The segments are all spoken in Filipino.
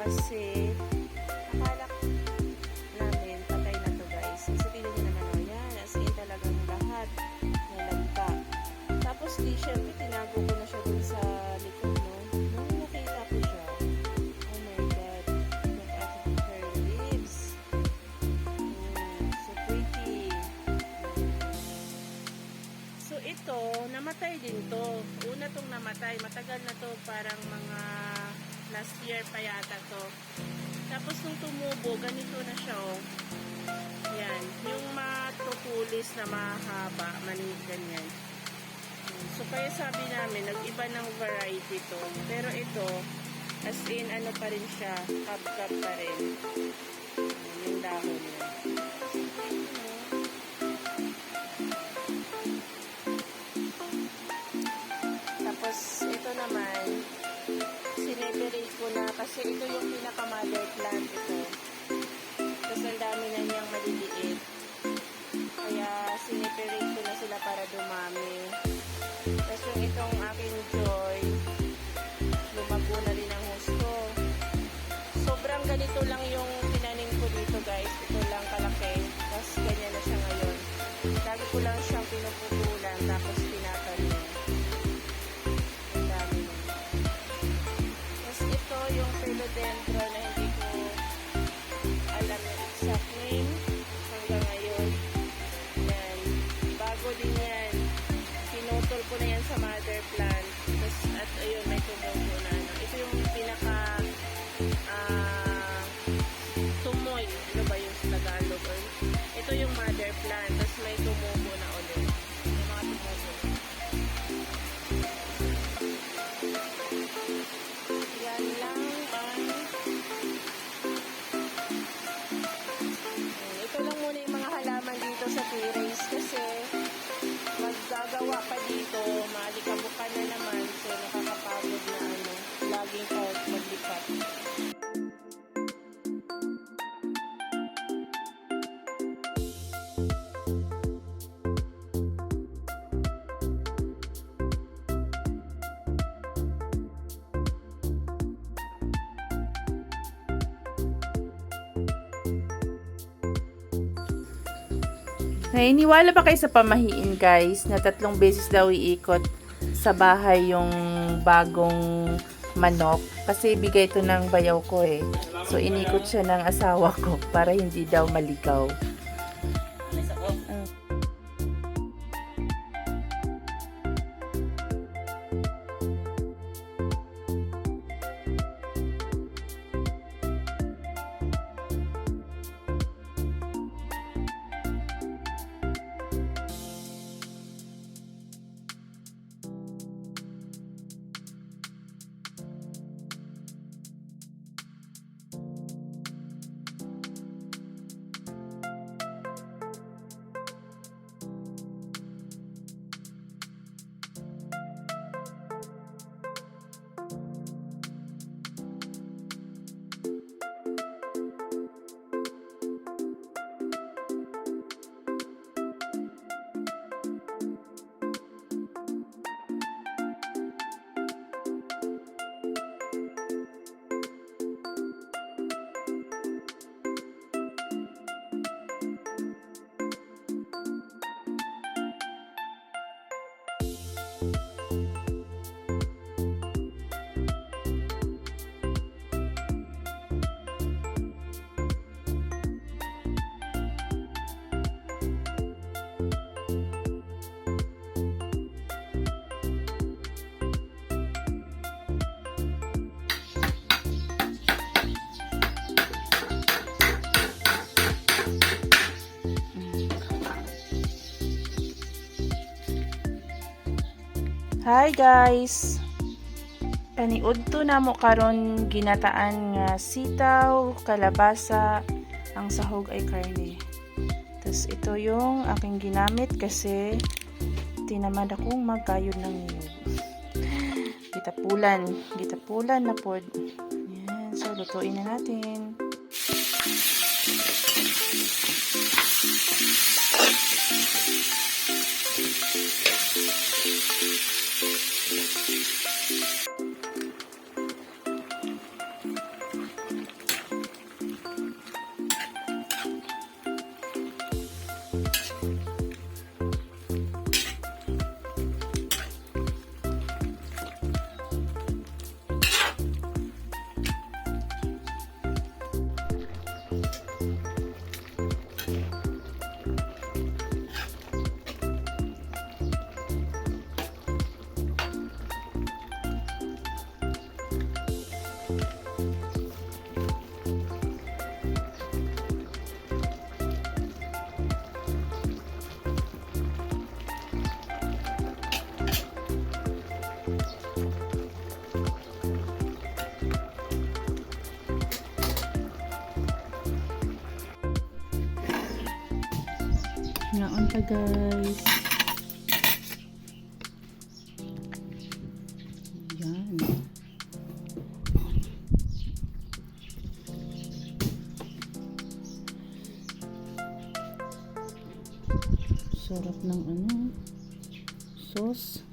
kasi akala namin patay na to guys. Kasi tingnan nyo naman o yan, as in talagang lahat nalagta. Tapos di syempre tinago ko na siya dun sa likod no. Nung nakita ko siya, oh my god, look at her lips. So pretty. So ito, namatay din to. Una tong namatay, matagal na to, parang mga last year pa yata to. Tapos nung tumubo, ganito na siya oh. Yan, yung matutulis na mahaba, manig ganyan. So kaya sabi namin, nag-iba ng variety to. Pero ito, as in ano pa rin siya, kab-kab pa rin. Yung dahon niya. Tapos ito naman, sineperate ko na kasi ito yung pinaka-mother plant ito. Tapos ang dami na niyang maliliit. Kaya sineperate ko na sila para dumami. Tapos yung itong aking joy, lumago na rin ang husto. Sobrang ganito lang yung tinanim ko dito guys. Ito lang kalaki. Tapos ganyan na siya ngayon. Lagi ko lang siyang pinuputulan tapos tinatanim. Ang dami na. Tapos ito yung philodendron na hindi ko alam yung exact name hanggang ngayon. Yan. Bago din yan. Pinutol ko na yan sa mother plant. Tapos at ayun, may tumubo na. Ito yung pinaka tumoy. Ano ba yung sa Tagalog? Ito yung mother plant. Tapos may tumubo na ulit. May mga tumubo na. Yan lang ang ito lang muna yung mga halaman dito sa terrace kasi maggagawa pa dito, malikabukan na naman, so nakakapagod na ano, laging out maglipat. Nainiwala ba kayo sa pamahiin guys na 3 beses daw iikot sa bahay yung bagong manok? Kasi bigay ito ng bayaw ko eh. So inikot siya ng asawa ko para hindi daw maligaw. Hi guys! Kaniudto na mo karon ginataan nga sitaw, kalabasa, ang sahog ay karne. Tapos ito yung aking ginamit kasi tinamad akong magkayod ng niyog. Gitapulan na pod. Yan, so lutuin na natin. siya guys. Yan. Sarap ng sauce.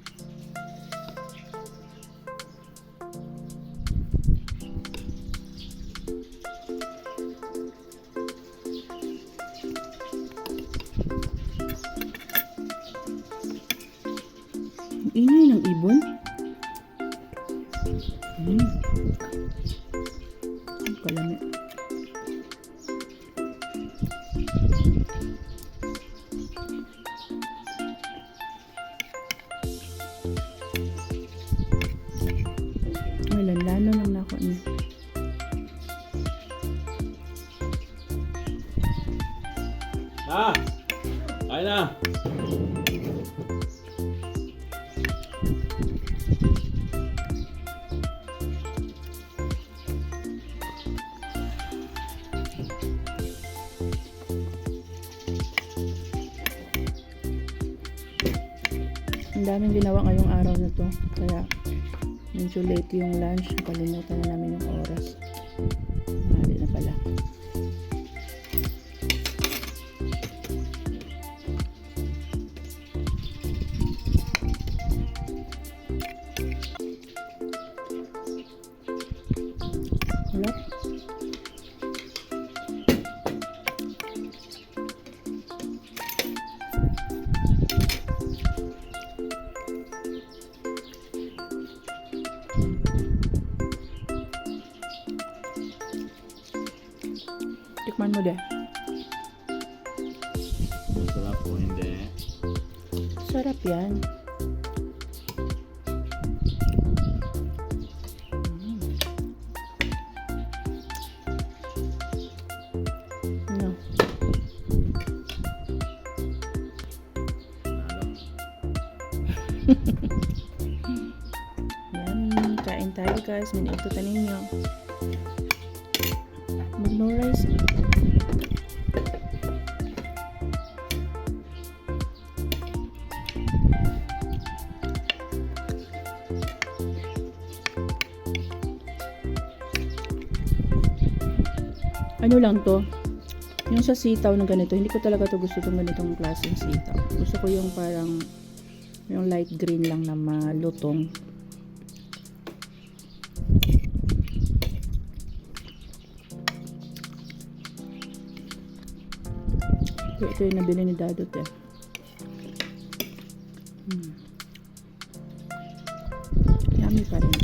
Ingay ng ibon. Ang kalami. Ay, lanlano naman ako niya. Ay na! Ang daming ginawa ngayong araw na to. Kaya medyo late yung lunch. Nakalimutan na namin yung oras. Mali na pala. Wala. Tikman mo deh. Masarap o hindi? Sarap yan. No. Yummy. Kain tayo guys. Minikutan ninyo. Mag-no rice. Ano lang to? Yung sa sitaw na ganito, hindi ko talaga to gusto itong ganitong klaseng sitaw. Gusto ko yung parang yung light green lang na malutong. Ito yung nabili ni Dadot eh. Yummy pa rin.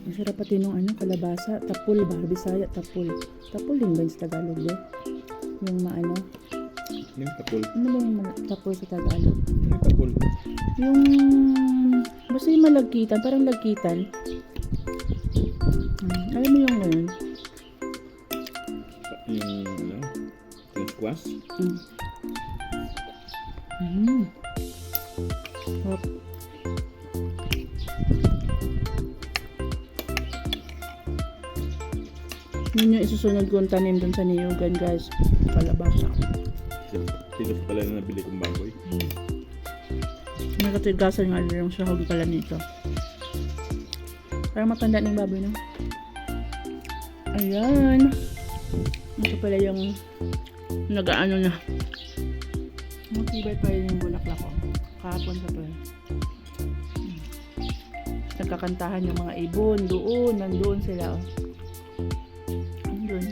Masarap pati nung kalabasa. Tapul ba? Bisaya, tapul. Tapul din ba yung sa Tagalog eh? Yung maano? Yung tapul. Ano ba yung tapul sa Tagalog? Yung tapul. Yung basta yung malagkitan. Parang lagkitan. Alam mo yung ngayon? Yung squash? Hop. Yun yung isusunod kong tanim dun sa niyugan guys. Kalabasa. Sino pala na nabili kong baboy? Nakatigasan nga rin yung sahog pala nito. Parang matanda ng baboy no? Ayan. Ito pala yung nag-aano na. Matibay pa rin yung bulaklak ko. Kahapon sa to. Nagkakantahan yung mga ibon doon. Nandoon sila. Andun.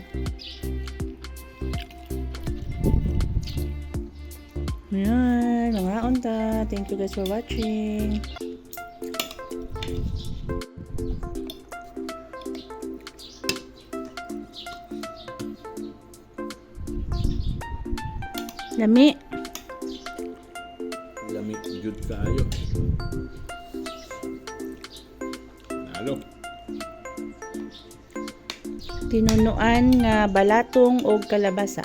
Ayan. Mga unta. Thank you guys for watching. Lami. Lami jud kaayo. Nalo. Tinunuan nga balatong o kalabasa.